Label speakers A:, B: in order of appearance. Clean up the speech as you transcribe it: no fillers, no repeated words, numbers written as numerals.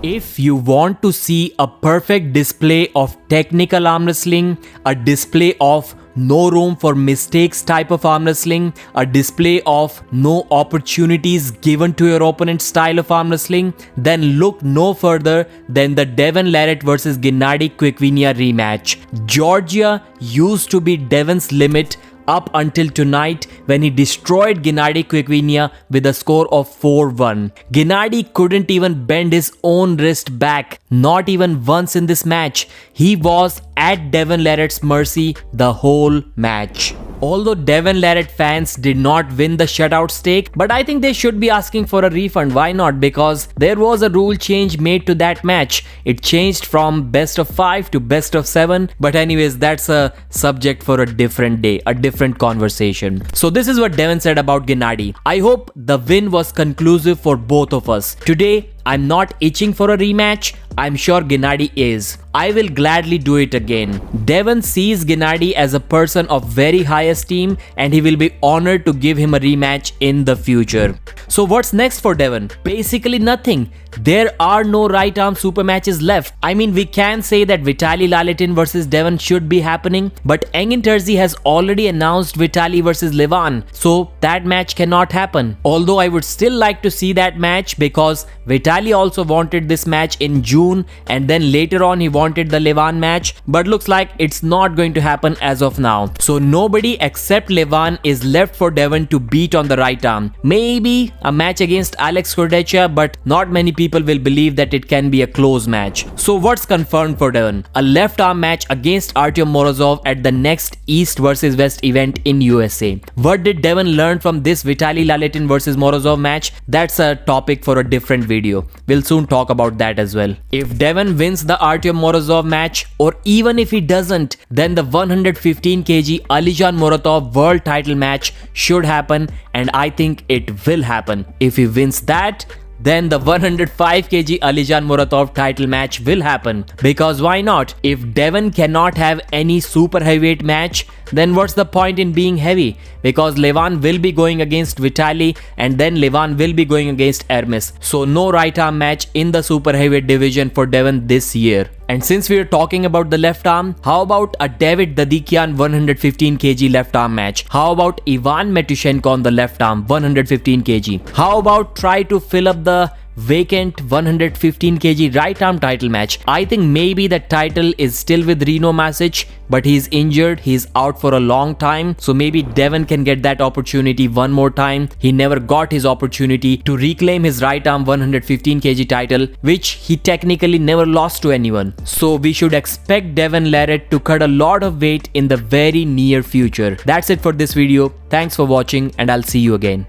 A: If you want to see a perfect display of technical arm wrestling, a display of no room for mistakes type of arm wrestling, a display of no opportunities given to your opponent style of arm wrestling, then look no further than the Devon Larratt vs Gennady Quinquina rematch. Georgia used to be Devon's limit up until tonight when he destroyed Gennady Quinquina with a score of 4-1. Gennady couldn't even bend his own wrist back, not even once in this match. He was at Devon Larratt's mercy the whole match. Although Devon Larratt fans did not win the shutout stake, but I think they should be asking for a refund. Why not? Because there was a rule change made to that match. It changed from best of 5 to best of 7. But anyways, that's a subject for a different day, a different conversation. So this is what Devon said about Gennady. I hope the win was conclusive for both of us. Today, I'm not itching for a rematch. I'm sure Gennady is. I will gladly do it again. Devon sees Gennady as a person of very high esteem and he will be honored to give him a rematch in the future. So what's next for Devon? Basically nothing. There are no right arm super matches left. I mean, we can say that Vitaly Lalitin versus Devon should be happening, but Engin Terzi has already announced Vitaly versus Levan, so that match cannot happen. Although I would still like to see that match because Vitaly also wanted this match in June and then later on he wanted the Levan match, but looks like it's not going to happen as of now. So nobody except Levan is left for Devon to beat on the right arm. Maybe a match against Alex Cordecha, but not many people will believe that it can be a close match. So what's confirmed for Devon? A left arm match against Artyom Morozov at the next East versus West event in USA. What did Devon learn from this Vitaly Lalitin versus Morozov match? That's a topic for a different video. We'll soon talk about that as well. If Devon wins the Artyom Morozov match, or even if he doesn't, then the 115 kg Alijan Muratov world title match should happen, and I think it will happen. If he wins that, then the 105 kg Alijan Muratov title match will happen. Because why not? If Devon cannot have any super heavyweight match, then what's the point in being heavy? Because Levan will be going against Vitaly and then Levan will be going against Hermes. So no right arm match in the super heavyweight division for Devon this year. And since we are talking about the left arm, how about a David Dadikian 115 kg left arm match? How about Ivan Metushenko on the left arm 115 kg? How about try to fill up the vacant 115 kg right arm title match? I think maybe the title is still with Reno Masic, but he's injured, he's out for a long time, so maybe Devon can get that opportunity one more time. He never got his opportunity to reclaim his right arm 115 kg title, which he technically never lost to anyone. So we should expect Devon Larratt to cut a lot of weight in the very near future. That's it for this video. Thanks for watching and I'll see you again.